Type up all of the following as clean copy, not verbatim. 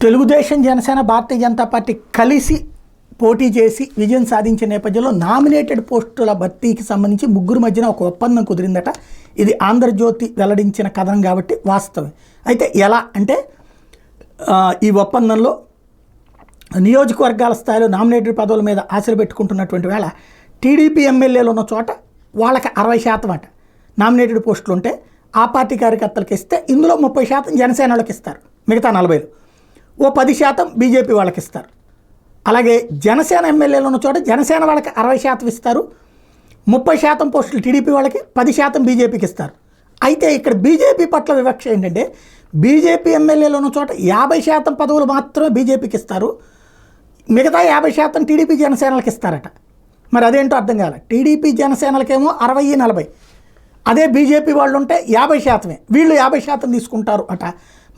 Telugu Desam, Janasena, Bharatiya Janata party కలిసి పోటీ చేసి విజయం సాధించిన నేపథ్యంలో నామినేటెడ్ పోస్టుల భర్తీకి సంబంధించి ముగ్గురు మధ్యన ఒక ఒప్పందం కుదిరిందట. ఇది ఆంధ్రజ్యోతి వెల్లడించిన కథనం కాబట్టి వాస్తవం. అయితే ఎలా అంటే ఈ ఒప్పందంలో నియోజకవర్గాల స్థాయిలో నామినేటెడ్ పదవుల మీద ఆశలు పెట్టుకుంటున్నటువంటి వేళ టీడీపీ ఎమ్మెల్యేలు ఉన్న చోట వాళ్ళకి 60% అట నామినేటెడ్ పోస్టులు ఉంటే ఆ పార్టీ కార్యకర్తలకు ఇస్తే ఇందులో 30% జనసేన వాళ్ళకి ఇస్తారు, మిగతా 40%. ఓ 10% బీజేపీ వాళ్ళకి ఇస్తారు. అలాగే జనసేన ఎమ్మెల్యేలు ఉన్న చోట జనసేన వాళ్ళకి 60% ఇస్తారు, 30% పోస్టులు టీడీపీ వాళ్ళకి, 10% బీజేపీకి ఇస్తారు. అయితే ఇక్కడ బీజేపీ పట్ల వివక్ష ఏంటంటే బీజేపీ ఎమ్మెల్యేలు ఉన్న చోట 50% పదవులు మాత్రమే బీజేపీకి ఇస్తారు, మిగతా 50% టీడీపీ జనసేనలకు ఇస్తారట. మరి అదేంటో అర్థం కాలే. టీడీపీ జనసేనలకేమో 60-40, అదే బీజేపీ వాళ్ళు ఉంటే 50%, వీళ్ళు 50% తీసుకుంటారు అట.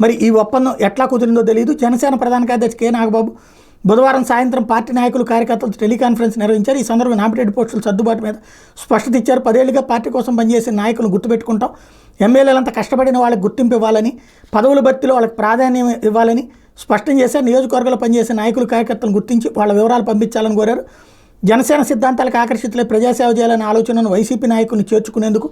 మరి ఈ ఒప్పందం ఎట్లా కుదిరిందో తెలియదు. జనసేన ప్రధాన కార్యదర్శి కె నాగబాబు బుధవారం సాయంత్రం పార్టీ నాయకులు, కార్యకర్తలతో టెలికాన్ఫరెన్స్ నిర్వహించారు. ఈ సందర్భంగా నామినేటెడ్ పోస్టుల సర్దుబాటు మీద స్పష్టత ఇచ్చారు. 10 ఏళ్లుగా పార్టీ కోసం పనిచేసిన నాయకులను గుర్తుపెట్టుకుంటాం, ఎమ్మెల్యేలంతా కష్టపడిన వాళ్ళకి గుర్తింపు ఇవ్వాలని, పదవుల భర్తీలో వాళ్ళకి ప్రాధాన్యం ఇవ్వాలని స్పష్టం చేశారు. నియోజకవర్గంలో పనిచేసే నాయకులు, కార్యకర్తలను గుర్తించి వాళ్ళ వివరాలు పంపించాలని కోరారు. జనసేన సిద్ధాంతాలకు ఆకర్షితులై ప్రజాసేవ చేయాలనే ఆలోచనను వైసీపీ నాయకులను చేర్చుకునేందుకు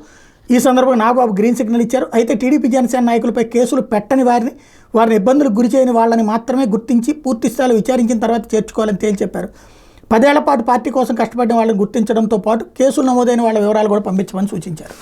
ఈ సందర్భంగా నాగబాబు గ్రీన్ సిగ్నల్ ఇచ్చారు. అయితే టీడీపీ, జనసేన నాయకులపై కేసులు పెట్టని వారిని ఇబ్బందులకు గురి చేయని వాళ్ళని మాత్రమే గుర్తించి పూర్తి స్థాయిలో విచారించిన తర్వాత చేర్చుకోవాలని తేల్చి చెప్పారు. 10 ఏళ్ల పాటు పార్టీ కోసం కష్టపడిన వాళ్ళని గుర్తించడంతో పాటు కేసులు నమోదైన వాళ్ళ వివరాలు కూడా పంపించమని సూచించారు.